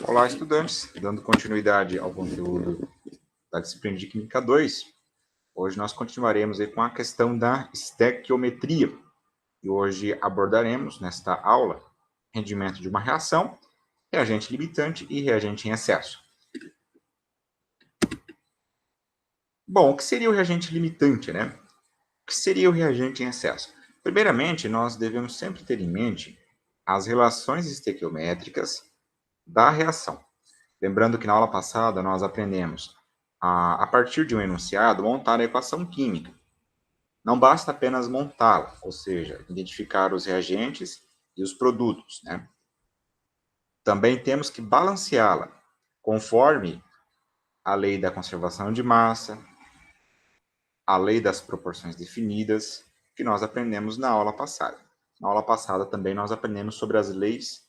Olá, estudantes! Dando continuidade ao conteúdo da disciplina de Química 2, hoje nós continuaremos aí com a questão da estequiometria. E hoje abordaremos, nesta aula, rendimento de uma reação, reagente limitante e reagente em excesso. Bom, o que seria o reagente limitante, né? O que seria o reagente em excesso? Primeiramente, nós devemos sempre ter em mente as relações estequiométricas da reação. Lembrando que na aula passada nós aprendemos a partir de um enunciado, montar a equação química. Não basta apenas montá-la, ou seja, identificar os reagentes e os produtos, né? Também temos que balanceá-la, conforme a lei da conservação de massa, a lei das proporções definidas, que nós aprendemos na aula passada. Na aula passada também nós aprendemos sobre as leis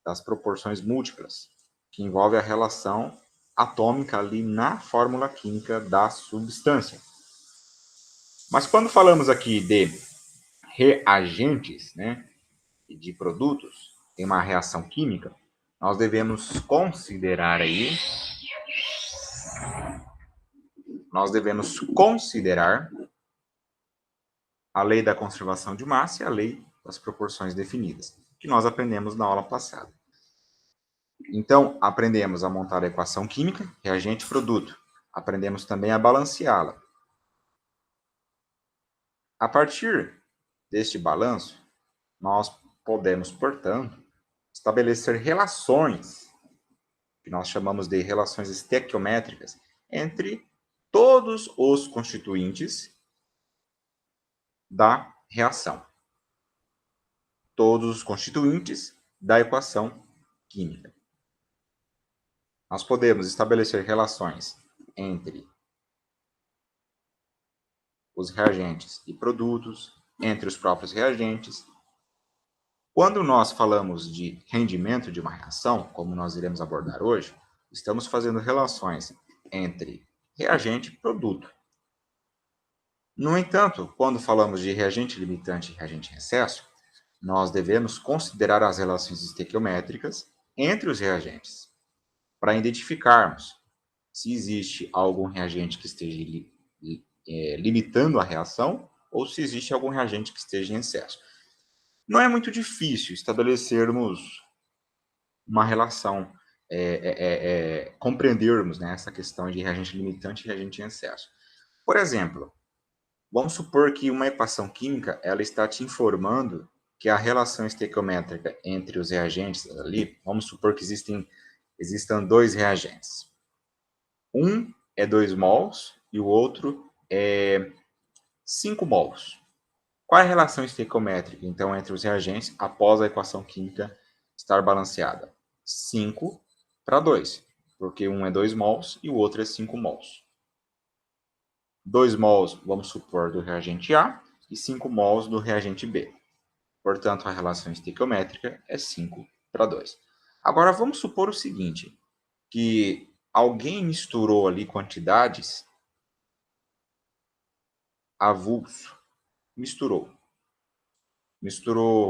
das proporções múltiplas, que envolve a relação atômica ali na fórmula química da substância. Mas quando falamos aqui de reagentes, né, e de produtos em uma reação química, nós devemos considerar a lei da conservação de massa e a lei das proporções definidas, que nós aprendemos na aula passada. Então, aprendemos a montar a equação química, reagente e produto. Aprendemos também a balanceá-la. A partir deste balanço, nós podemos, portanto, estabelecer relações, que nós chamamos de relações estequiométricas, entre todos os constituintes da reação. Todos os constituintes da equação química. Nós podemos estabelecer relações entre os reagentes e produtos, entre os próprios reagentes. Quando nós falamos de rendimento de uma reação, como nós iremos abordar hoje, estamos fazendo relações entre reagente e produto. No entanto, quando falamos de reagente limitante e reagente em excesso, nós devemos considerar as relações estequiométricas entre os reagentes, para identificarmos se existe algum reagente que esteja limitando a reação ou se existe algum reagente que esteja em excesso. Não é muito difícil estabelecermos uma relação, compreendermos, né, essa questão de reagente limitante e reagente em excesso. Por exemplo, vamos supor que uma equação química ela está te informando que a relação estequiométrica entre os reagentes ali, vamos supor que existam dois reagentes. Um é 2 mols e o outro é 5 mols. Qual é a relação estequiométrica, então, entre os reagentes após a equação química estar balanceada? 5:2, porque um é 2 mols e o outro é 5 mols. 2 mols, vamos supor, do reagente A e 5 mols do reagente B. Portanto, a relação estequiométrica é 5:2. Agora, vamos supor o seguinte, que alguém misturou ali quantidades avulso. Misturou,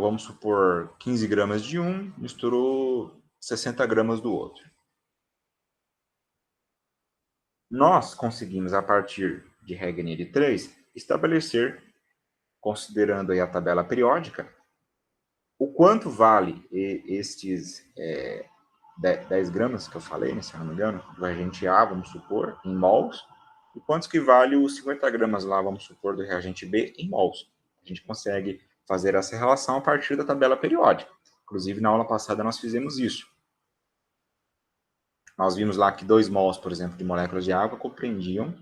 vamos supor, 15 gramas de um, misturou 60 gramas do outro. Nós conseguimos, a partir de regra de 3, estabelecer, considerando aí a tabela periódica, o quanto vale estes 10 gramas que eu falei, né, se não me engano, do reagente A, vamos supor, em mols, e quantos que vale os 50 gramas lá, vamos supor, do reagente B em mols. A gente consegue fazer essa relação a partir da tabela periódica. Inclusive, na aula passada nós fizemos isso. Nós vimos lá que 2 mols, por exemplo, de moléculas de água compreendiam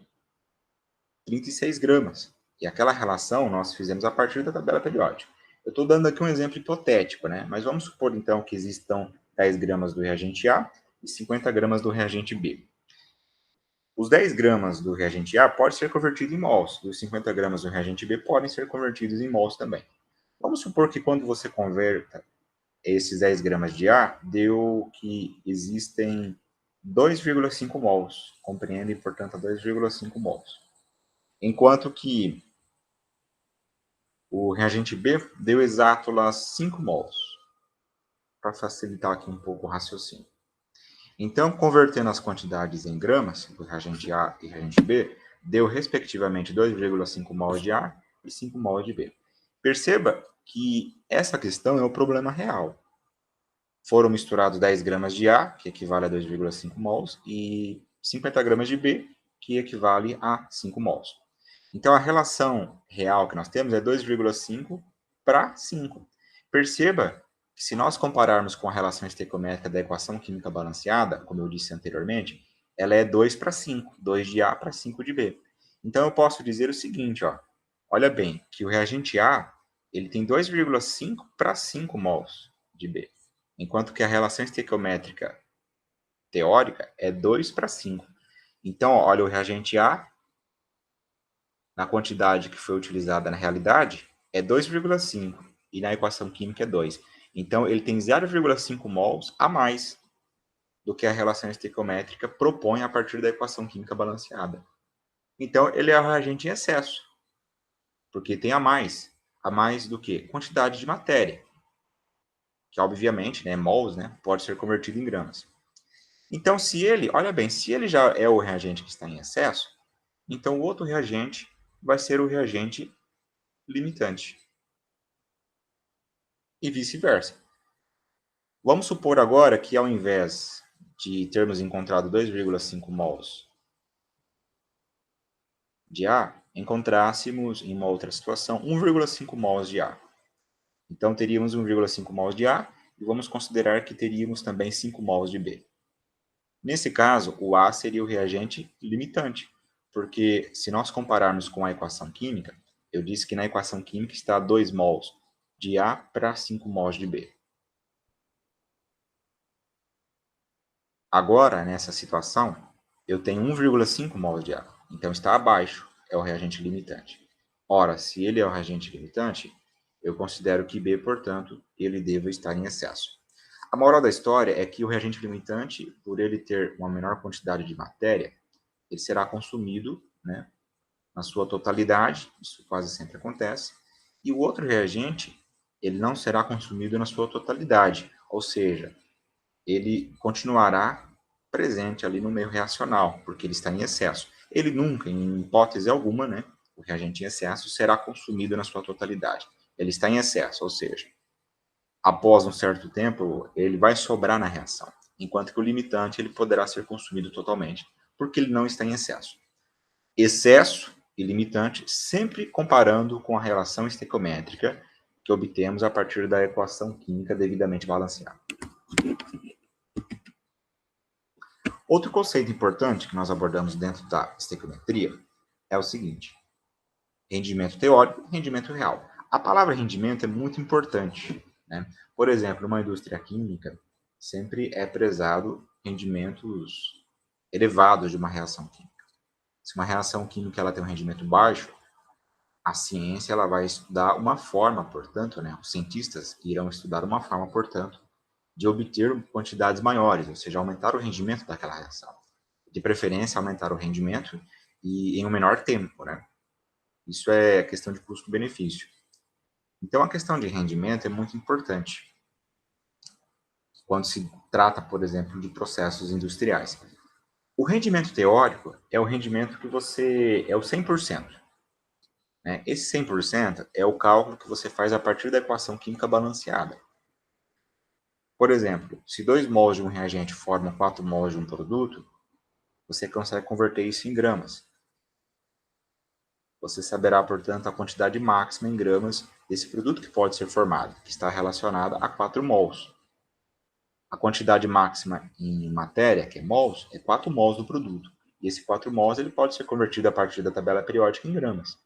36 gramas. E aquela relação nós fizemos a partir da tabela periódica. Eu estou dando aqui um exemplo hipotético, né? Mas vamos supor, então, que existam 10 gramas do reagente A e 50 gramas do reagente B. Os 10 gramas do reagente A podem ser convertidos em mols, e os 50 gramas do reagente B podem ser convertidos em mols também. Vamos supor que quando você converta esses 10 gramas de A, deu que existem 2,5 mols, compreendem, portanto, 2,5 mols. Enquanto que o reagente B deu exato lá 5 mols, para facilitar aqui um pouco o raciocínio. Então, convertendo as quantidades em gramas, do reagente A e reagente B, deu respectivamente 2,5 mols de A e 5 mols de B. Perceba que essa questão é o problema real. Foram misturados 10 gramas de A, que equivale a 2,5 mols, e 50 gramas de B, que equivale a 5 mols. Então, a relação real que nós temos é 2,5 para 5. Perceba que se nós compararmos com a relação estequiométrica da equação química balanceada, como eu disse anteriormente, ela é 2 para 5, 2 de A para 5 de B. Então, eu posso dizer o seguinte, ó, olha bem, que o reagente A ele tem 2,5 para 5 mols de B, enquanto que a relação estequiométrica teórica é 2 para 5. Então, olha o reagente A, na quantidade que foi utilizada na realidade, é 2,5 e na equação química é 2. Então, ele tem 0,5 mols a mais do que a relação estequiométrica propõe a partir da equação química balanceada. Então, ele é um reagente em excesso, porque tem a mais. A mais do que? Quantidade de matéria, que obviamente, né, mols, né, pode ser convertido em gramas. Então, se ele, olha bem, se ele já é o reagente que está em excesso, então o outro reagente vai ser o reagente limitante. E vice-versa. Vamos supor agora que ao invés de termos encontrado 2,5 mols de A, encontrássemos em uma outra situação 1,5 mols de A. Então teríamos 1,5 mols de A e vamos considerar que teríamos também 5 mols de B. Nesse caso, o A seria o reagente limitante, porque se nós compararmos com a equação química, eu disse que na equação química está 2 mols de A para 5 mols de B. Agora, nessa situação, eu tenho 1,5 mols de A, então está abaixo, é o reagente limitante. Ora, se ele é o reagente limitante, eu considero que B, portanto, ele deva estar em excesso. A moral da história é que o reagente limitante, por ele ter uma menor quantidade de matéria, ele será consumido, né, na sua totalidade, isso quase sempre acontece, e o outro reagente, ele não será consumido na sua totalidade, ou seja, ele continuará presente ali no meio reacional, porque ele está em excesso. Ele nunca, em hipótese alguma, né, o reagente em excesso será consumido na sua totalidade. Ele está em excesso, ou seja, após um certo tempo, ele vai sobrar na reação, enquanto que o limitante ele poderá ser consumido totalmente, porque ele não está em excesso. Excesso e limitante sempre comparando com a relação estequiométrica que obtemos a partir da equação química devidamente balanceada. Outro conceito importante que nós abordamos dentro da estequiometria é o seguinte: rendimento teórico e rendimento real. A palavra rendimento é muito importante, né? Por exemplo, numa indústria química, sempre é prezado rendimentos elevados de uma reação química. Se uma reação química ela tem um rendimento baixo, a ciência ela vai estudar uma forma, portanto, né? Os cientistas irão estudar uma forma, portanto, de obter quantidades maiores, ou seja, aumentar o rendimento daquela reação. De preferência, aumentar o rendimento e em um menor tempo, né? Isso é questão de custo-benefício. Então, a questão de rendimento é muito importante quando se trata, por exemplo, de processos industriais. O rendimento teórico é o rendimento que você é o 100%. Né? Esse 100% é o cálculo que você faz a partir da equação química balanceada. Por exemplo, se 2 mols de um reagente formam 4 mols de um produto, você consegue converter isso em gramas. Você saberá, portanto, a quantidade máxima em gramas desse produto que pode ser formado, que está relacionada a 4 mols. A quantidade máxima em matéria, que é mols, é 4 mols do produto. E esse 4 mols ele pode ser convertido a partir da tabela periódica em gramas.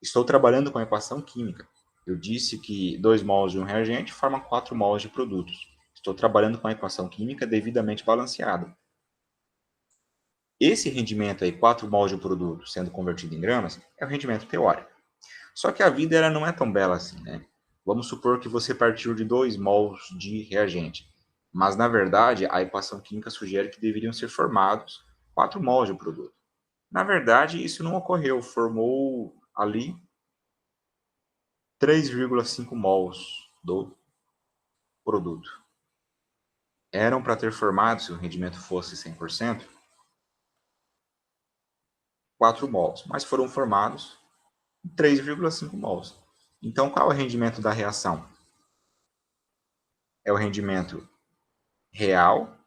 Estou trabalhando com a equação química. Eu disse que 2 mols de um reagente formam 4 mols de produtos. Estou trabalhando com a equação química devidamente balanceada. Esse rendimento aí, 4 mols de um produto sendo convertido em gramas, é o rendimento teórico. Só que a vida ela não é tão bela assim, né? Vamos supor que você partiu de 2 mols de reagente, mas na verdade a equação química sugere que deveriam ser formados 4 mols de produto. Na verdade, isso não ocorreu, formou ali 3,5 mols do produto. eram para ter formado, se o rendimento fosse 100%, 4 mols, mas foram formados 3,5 mols. Então, qual é o rendimento da reação? É o rendimento real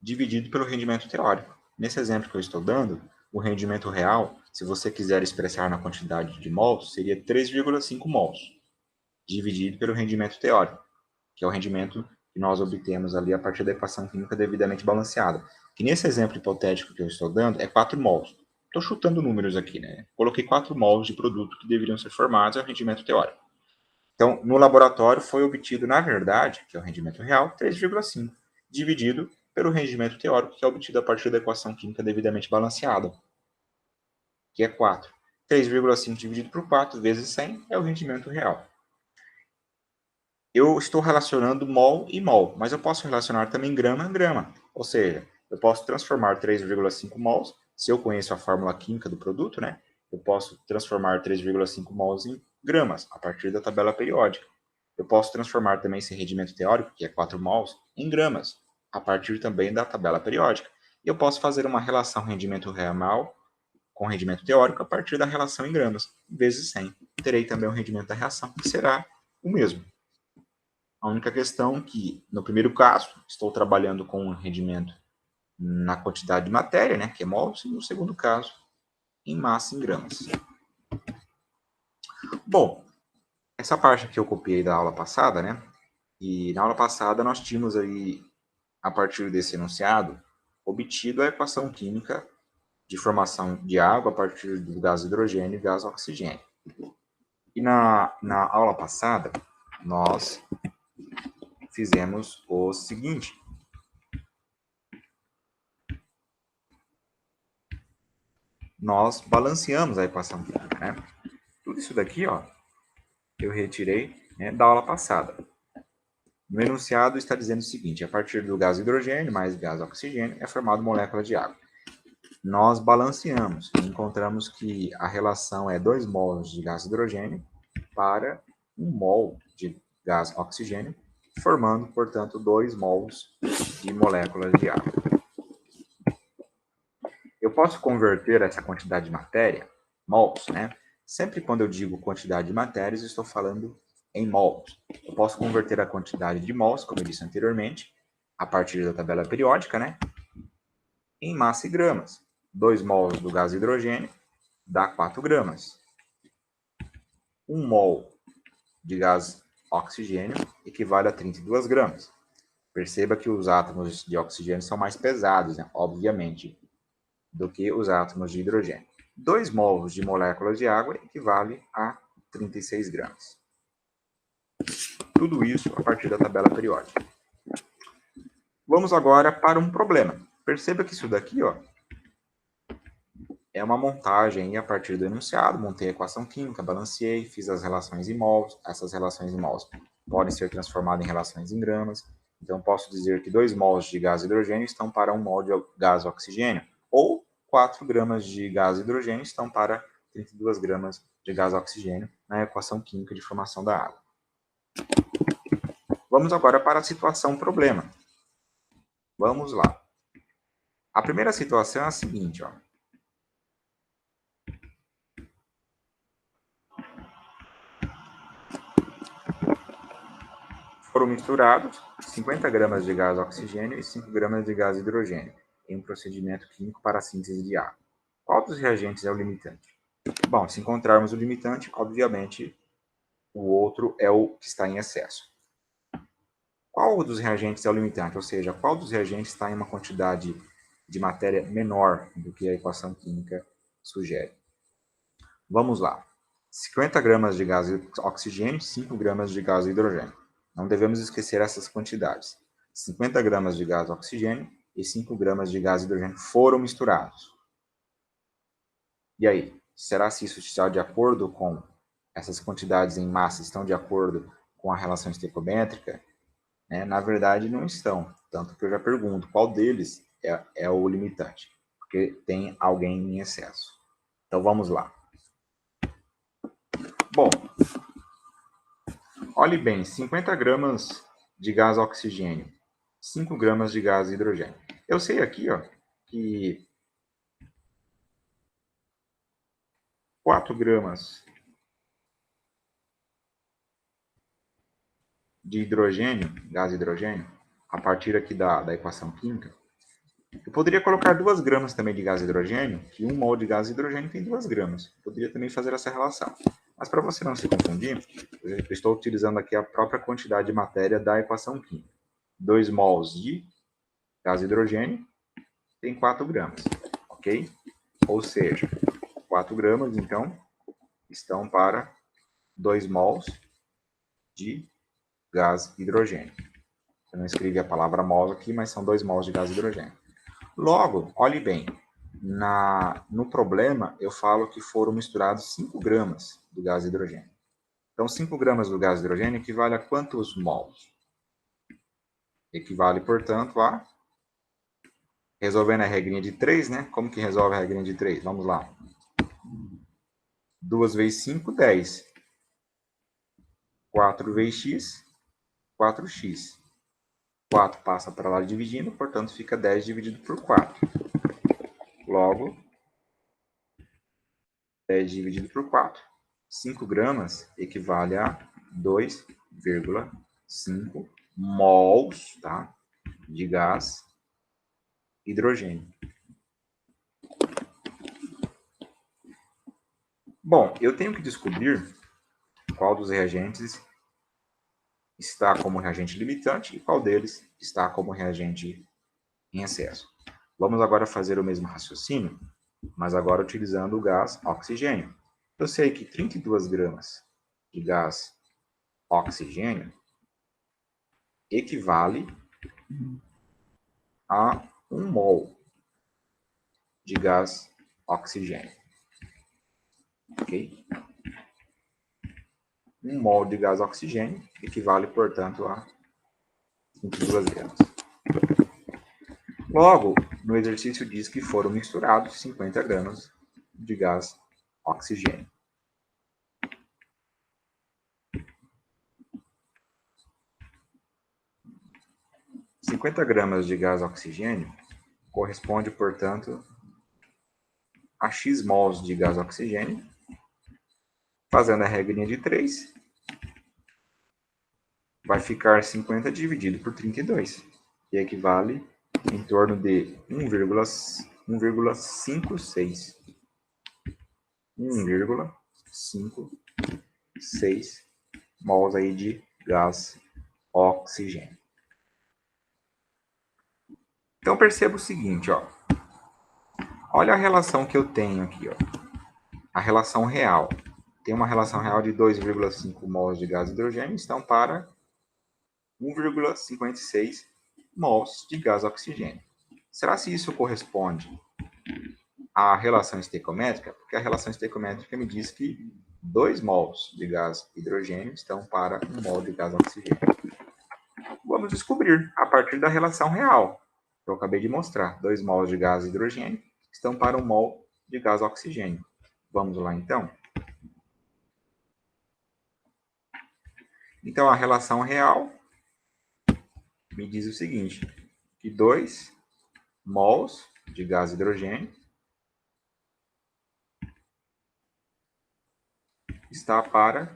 dividido pelo rendimento teórico. Nesse exemplo que eu estou dando, o rendimento real, se você quiser expressar na quantidade de mols, seria 3,5 mols, dividido pelo rendimento teórico, que é o rendimento que nós obtemos ali a partir da equação química devidamente balanceada. Que nesse exemplo hipotético que eu estou dando é 4 mols. Estou chutando números aqui, né? Coloquei 4 mols de produto que deveriam ser formados, é o rendimento teórico. Então, no laboratório foi obtido, na verdade, que é o rendimento real, 3,5, dividido pelo rendimento teórico, que é obtido a partir da equação química devidamente balanceada, que é 4. 3,5 dividido por 4 vezes 100 é o rendimento real. Eu estou relacionando mol e mol, mas eu posso relacionar também grama a grama. Ou seja, eu posso transformar 3,5 mols, se eu conheço a fórmula química do produto, né? Eu posso transformar 3,5 mols em gramas, a partir da tabela periódica. Eu posso transformar também esse rendimento teórico, que é 4 mols, em gramas, a partir também da tabela periódica. E eu posso fazer uma relação rendimento real com rendimento teórico a partir da relação em gramas, vezes 100. Terei também o rendimento da reação, que será o mesmo. A única questão é que, no primeiro caso, estou trabalhando com um rendimento na quantidade de matéria, né, que é mols, e no segundo caso, em massa em gramas. Bom, essa parte aqui eu copiei da aula passada, né? E na aula passada nós tínhamos aí, a partir desse enunciado, obtido a equação química de formação de água a partir do gás hidrogênio e gás oxigênio. E na aula passada, nós fizemos o seguinte. Nós balanceamos a equação química, né? Tudo isso daqui, ó, eu retirei, né, da aula passada. No enunciado está dizendo o seguinte: a partir do gás hidrogênio mais gás oxigênio é formado molécula de água. Nós balanceamos e encontramos que a relação é 2 mols de gás hidrogênio para 1 mol de gás oxigênio, formando, portanto, 2 mols de moléculas de água. Eu posso converter essa quantidade de matéria, mols, né? Sempre quando eu digo quantidade de matérias, estou falando em mols. Eu posso converter a quantidade de mols, como eu disse anteriormente, a partir da tabela periódica, né? Em massa e gramas. 2 mols do gás hidrogênio dá 4 gramas. 1 mol de gás oxigênio equivale a 32 gramas. Perceba que os átomos de oxigênio são mais pesados, né? Obviamente, do que os átomos de hidrogênio. 2 mols de moléculas de água equivale a 36 gramas. Tudo isso a partir da tabela periódica. Vamos agora para um problema. Perceba que isso daqui, ó, é uma montagem a partir do enunciado. Montei a equação química, balanceei, fiz as relações em mols. Essas relações em mols podem ser transformadas em relações em gramas. Então, posso dizer que 2 mols de gás hidrogênio estão para 1 mol de gás oxigênio. Ou 4 gramas de gás hidrogênio estão para 32 gramas de gás oxigênio na equação química de formação da água. Vamos agora para a situação problema. Vamos lá. A primeira situação é a seguinte, ó. Foram misturados 50 gramas de gás oxigênio e 5 gramas de gás hidrogênio em um procedimento químico para a síntese de água. Qual dos reagentes é o limitante? Bom, se encontrarmos o limitante, obviamente, o outro é o que está em excesso. Qual dos reagentes é o limitante? Ou seja, qual dos reagentes está em uma quantidade de matéria menor do que a equação química sugere? Vamos lá. 50 gramas de gás oxigênio e 5 gramas de gás hidrogênio. Não devemos esquecer essas quantidades. 50 gramas de gás oxigênio e 5 gramas de gás hidrogênio foram misturados. E aí, será se isso está de acordo com essas quantidades em massa, estão de acordo com a relação estequiométrica? Na verdade, não estão. Tanto que eu já pergunto, qual deles é o limitante? Porque tem alguém em excesso. Então, vamos lá. Bom, olhe bem, 50 gramas de gás oxigênio, 5 gramas de gás hidrogênio. Eu sei aqui, ó, que 4 gramas de hidrogênio, gás hidrogênio, a partir aqui da equação química, eu poderia colocar 2 gramas também de gás hidrogênio, que 1 mol de gás hidrogênio tem 2 gramas. Eu poderia também fazer essa relação. Mas para você não se confundir, eu estou utilizando aqui a própria quantidade de matéria da equação química. 2 mols de gás hidrogênio tem 4 gramas, ok? Ou seja, 4 gramas, então, estão para 2 mols de gás hidrogênio. Eu não escrevi a palavra mol aqui, mas são 2 mols de gás hidrogênio. Logo, olhe bem, no problema eu falo que foram misturados 5 gramas do gás hidrogênio. Então, 5 gramas do gás hidrogênio equivale a quantos mols? Equivale, portanto, a... Resolvendo a regrinha de 3, né? Como que resolve a regrinha de 3? Vamos lá. 2 vezes 5, 10. 4 vezes x, 4x. 4 passa para lá dividindo, portanto, fica 10 dividido por 4. Logo, 10 dividido por 4. 5 gramas equivale a 2,5 mols, tá, de gás hidrogênio. Bom, eu tenho que descobrir qual dos reagentes está como reagente limitante e qual deles está como reagente em excesso. Vamos agora fazer o mesmo raciocínio, mas agora utilizando o gás oxigênio. Eu sei que 32 gramas de gás oxigênio equivale a 1 mol de gás oxigênio. Ok? 1 mol de gás oxigênio equivale, portanto, a 22 gramas. Logo, no exercício diz que foram misturados 50 gramas de gás oxigênio. – 50 gramas de gás oxigênio corresponde, portanto, a x mols de gás oxigênio. Fazendo a regrinha de 3, vai ficar 50 dividido por 32, que equivale em torno de 1,56. 1,56 mols aí de gás oxigênio. Então perceba o seguinte, ó. Olha a relação que eu tenho aqui, ó. A relação real. Tem uma relação real de 2,5 mols de gás hidrogênio, estão para 1,56 mols de gás oxigênio. Será se isso corresponde à relação estequiométrica? Porque a relação estequiométrica me diz que 2 mols de gás hidrogênio estão para 1 mol de gás oxigênio. Vamos descobrir a partir da relação real que eu acabei de mostrar. 2 mols de gás hidrogênio estão para 1 mol de gás oxigênio. Vamos lá, então? Então, a relação real me diz o seguinte, que 2 mols de gás hidrogênio está para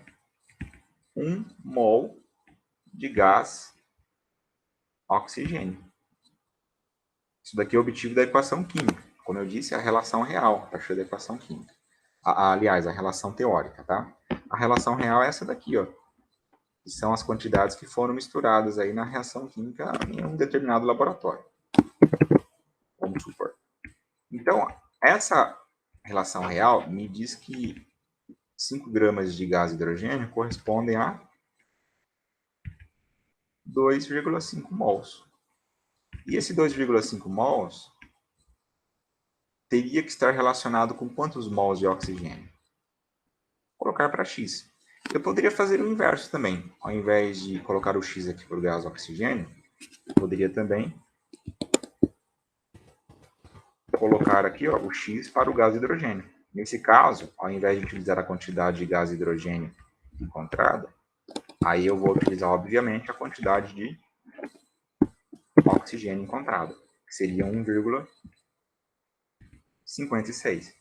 1 mol de gás oxigênio. Isso daqui é obtido da equação química. Como eu disse, é a relação real, a partir da equação química. Aliás, a relação teórica, tá? A relação real é essa daqui, ó. Que são as quantidades que foram misturadas aí na reação química em um determinado laboratório. Vamos supor. Então, essa relação real me diz que 5 gramas de gás hidrogênio correspondem a 2,5 mols. E esse 2,5 mols teria que estar relacionado com quantos mols de oxigênio? Vou colocar para x. Eu poderia fazer o inverso também. Ao invés de colocar o x aqui para o gás oxigênio, eu poderia também colocar aqui, ó, o x para o gás hidrogênio. Nesse caso, ao invés de utilizar a quantidade de gás hidrogênio encontrada, Aí eu vou utilizar, obviamente, a quantidade de oxigênio encontrado, que seria 1,56.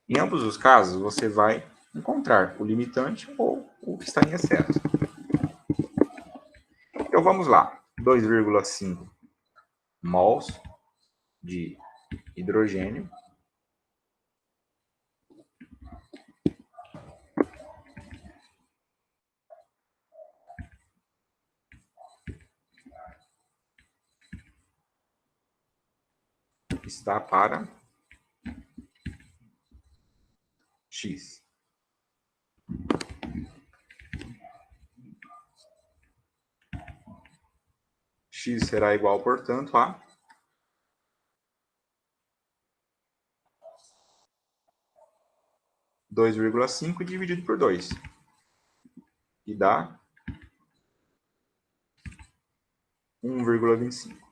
Em ambos os casos, você vai encontrar o limitante ou o que está em excesso. Então vamos lá, 2,5 mols de hidrogênio está para X. X será igual, portanto, a 2,5 dividido por 2, que dá 1,25.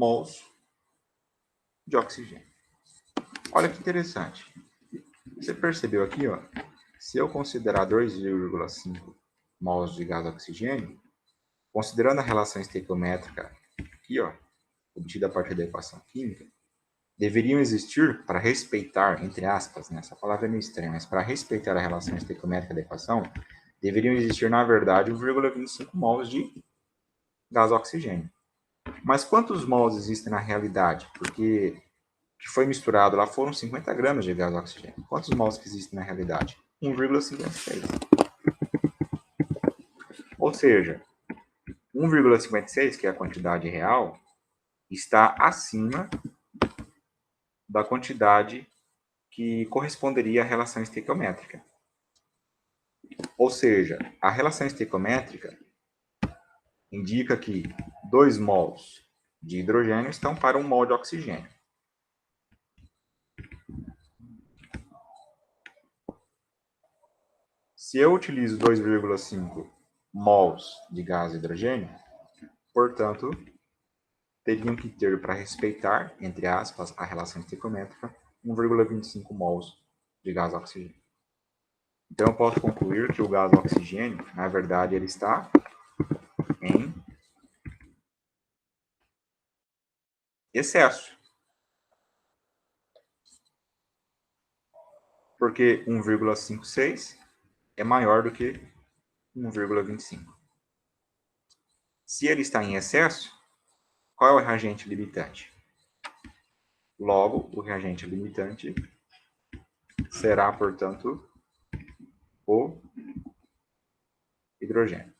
Mols de oxigênio. Olha que interessante. Você percebeu aqui, ó, se eu considerar 2,5 mols de gás oxigênio, considerando a relação estequiométrica aqui, ó, obtida a partir da equação química, deveriam existir, para respeitar, entre aspas, né, essa palavra é meio estranha, mas para respeitar a relação estequiométrica da equação, deveriam existir, na verdade, 1,25 mols de gás oxigênio. Mas quantos mols existem na realidade? Porque o que foi misturado lá foram 50 gramas de gás oxigênio. Quantos mols que existem na realidade? 1,56. Ou seja, 1,56, que é a quantidade real, está acima da quantidade que corresponderia à relação estequiométrica. Ou seja, a relação estequiométrica indica que 2 mols de hidrogênio estão para 1 mol de oxigênio. Se eu utilizo 2,5 mols de gás hidrogênio, portanto, teriam que ter, para respeitar, entre aspas, a relação estequiométrica, 1,25 mols de gás oxigênio. Então, eu posso concluir que o gás oxigênio, na verdade, ele está em excesso. Porque 1,56 é maior do que 1,25. Se ele está em excesso, qual é o reagente limitante? Logo, o reagente limitante será, portanto, o hidrogênio.